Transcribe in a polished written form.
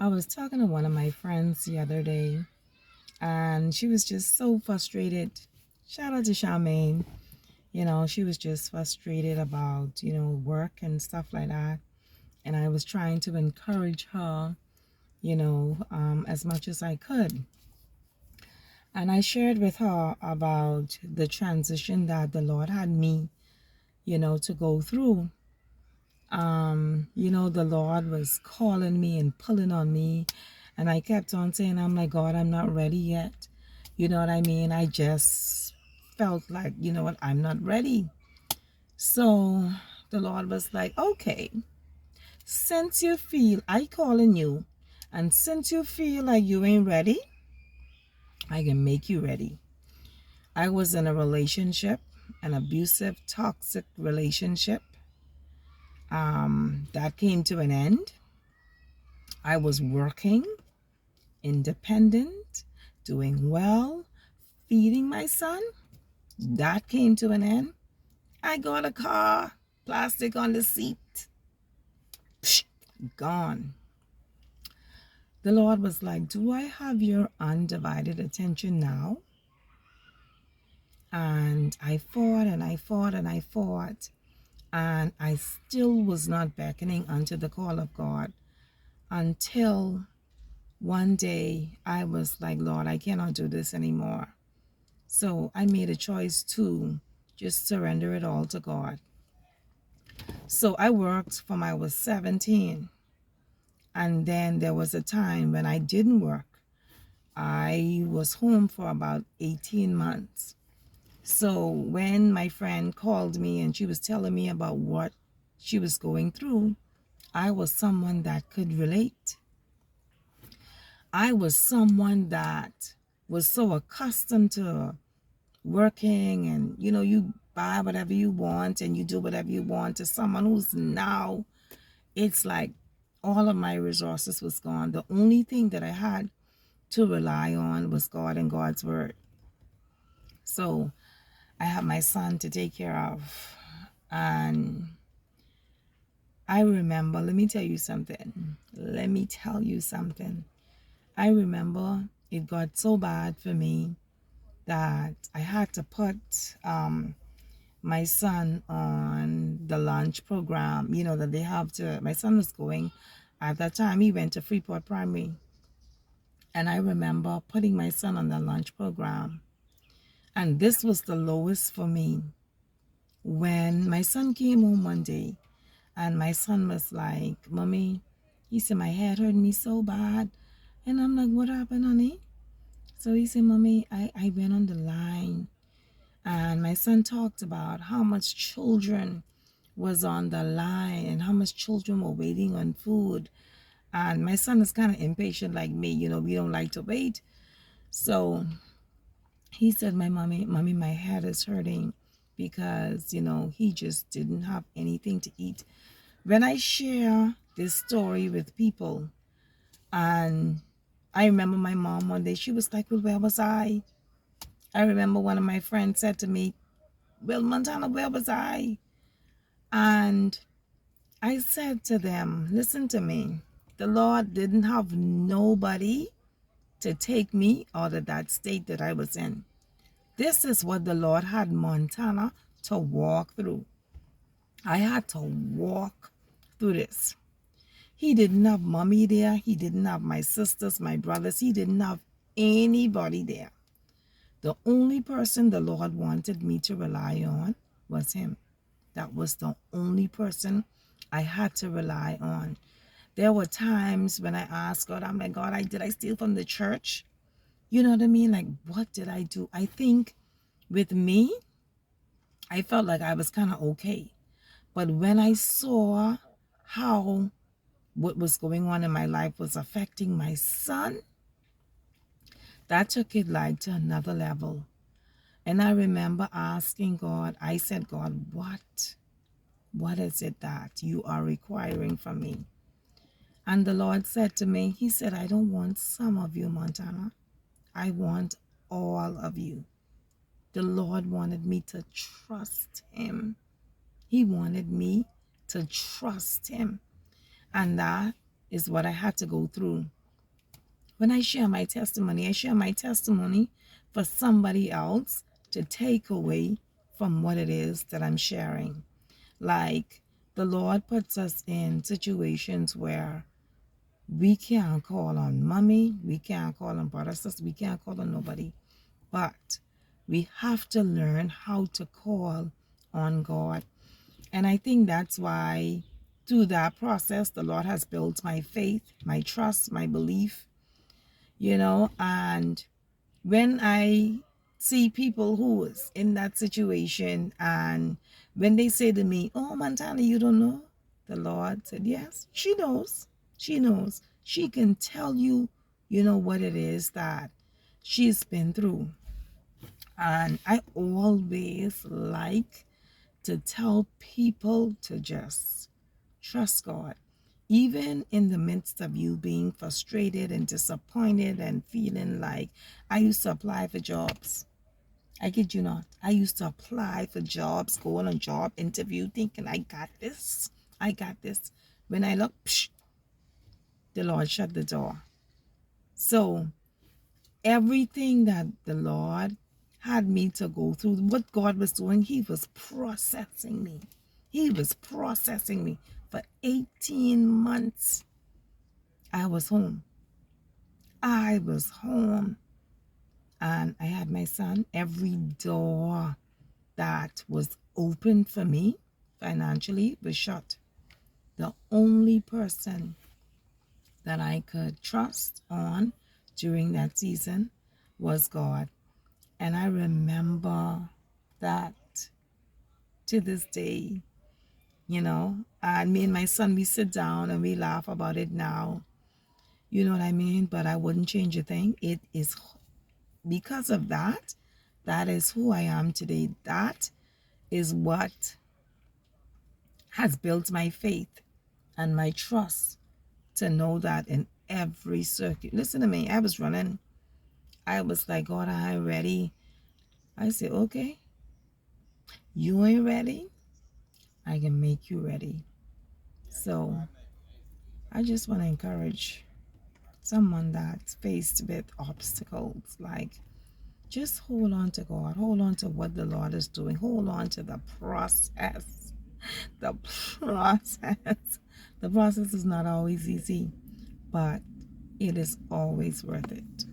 I was talking to one of my friends the other day, and she was just so frustrated. Shout out to Charmaine. She was just frustrated about, work and stuff like that. And I was trying to encourage her, as much as I could. And I shared with her about the transition that the Lord had me, to go through. The Lord was calling me and pulling on me. And I kept on saying, I'm like, God, I'm not ready yet. You know what I mean? I just felt like, you know what, I'm not ready. So the Lord was like, okay, since you feel I calling you, and since you feel like you ain't ready, I can make you ready. I was in a relationship, an abusive, toxic relationship, that came to an end. I was working, independent, doing well, feeding my son. That came to an end. I got a car, plastic on the seat. Psh, gone. The Lord was like, do I have your undivided attention now? And I fought and I fought and I fought. And I still was not beckoning unto the call of God until one day I was like, Lord, I cannot do this anymore. So I made a choice to just surrender it all to God. So I worked from I was 17. And then there was a time when I didn't work. I was home for about 18 months. So when my friend called me and she was telling me about what she was going through, I was someone that could relate. I was someone that was so accustomed to working and, you buy whatever you want and you do whatever you want, to someone who's now, it's like all of my resources was gone. The only thing that I had to rely on was God and God's word. So I have my son to take care of. And I remember, let me tell you something. I remember it got so bad for me that I had to put my son on the lunch program, that they have to. My son was going, at that time, he went to Freeport Primary. And I remember putting my son on the lunch program. And this was the lowest for me. When my son came home one day, and my son was like, Mommy, he said, my head hurt me so bad. And I'm like, what happened, honey? So he said, Mommy, I went on the line. And my son talked about how much children was on the line and how much children were waiting on food. And my son is kind of impatient like me. We don't like to wait. So he said, mommy, my head is hurting because, he just didn't have anything to eat. When I share this story with people, and I remember my mom one day, she was like, well, where was I? I remember one of my friends said to me, well, Montana, where was I? And I said to them, listen to me. The Lord didn't have nobody to take me out of that state that I was in. This is what the Lord had Montana to walk through. I had to walk through this. He didn't have mommy there. He didn't have my sisters, my brothers. He didn't have anybody there. The only person the Lord wanted me to rely on was him. That was the only person I had to rely on. There were times when I asked God, I'm like, God, did I steal from the church? You know what I mean? Like, what did I do? I think with me, I felt like I was kind of okay. But when I saw how what was going on in my life was affecting my son, that took it like to another level. And I remember asking God, I said, God, what is it that you are requiring from me? And the Lord said to me, he said, I don't want some of you, Montana. I want all of you. The Lord wanted me to trust him. He wanted me to trust him. And that is what I had to go through. When I share my testimony, I share my testimony for somebody else to take away from what it is that I'm sharing. Like, the Lord puts us in situations where we can't call on mommy, we can't call on brother, sister, we can't call on nobody. But we have to learn how to call on God. And I think that's why through that process, the Lord has built my faith, my trust, my belief, and when I see people who is in that situation, and when they say to me, "Oh, Montana, you don't know," the Lord said, "Yes, she knows. She knows. She can tell you, what it is that she's been through." And I always like to tell people to just trust God. Even in the midst of you being frustrated and disappointed and feeling like, I used to apply for jobs. I kid you not. I used to apply for jobs, go on a job interview thinking, I got this. I got this. When I look, the Lord shut the door. So everything that the Lord had me to go through, what God was doing, He was processing me. He was processing me. For 18 months, I was home. I was home. And I had my son. Every door that was open for me financially was shut. The only person that I could trust on during that season was God. And I remember that to this day, and me and my son, we sit down and we laugh about it now. You know what I mean? But I wouldn't change a thing. It is because of that. That is who I am today. That is what has built my faith and my trust to know that in every circuit. Listen to me. I was running. I was like, God, I ain't ready. I said, okay, you ain't ready. I can make you ready. So I just want to encourage someone that's faced with obstacles, like, just hold on to God. Hold on to what the Lord is doing. Hold on to the process. The process. The process is not always easy, but it is always worth it.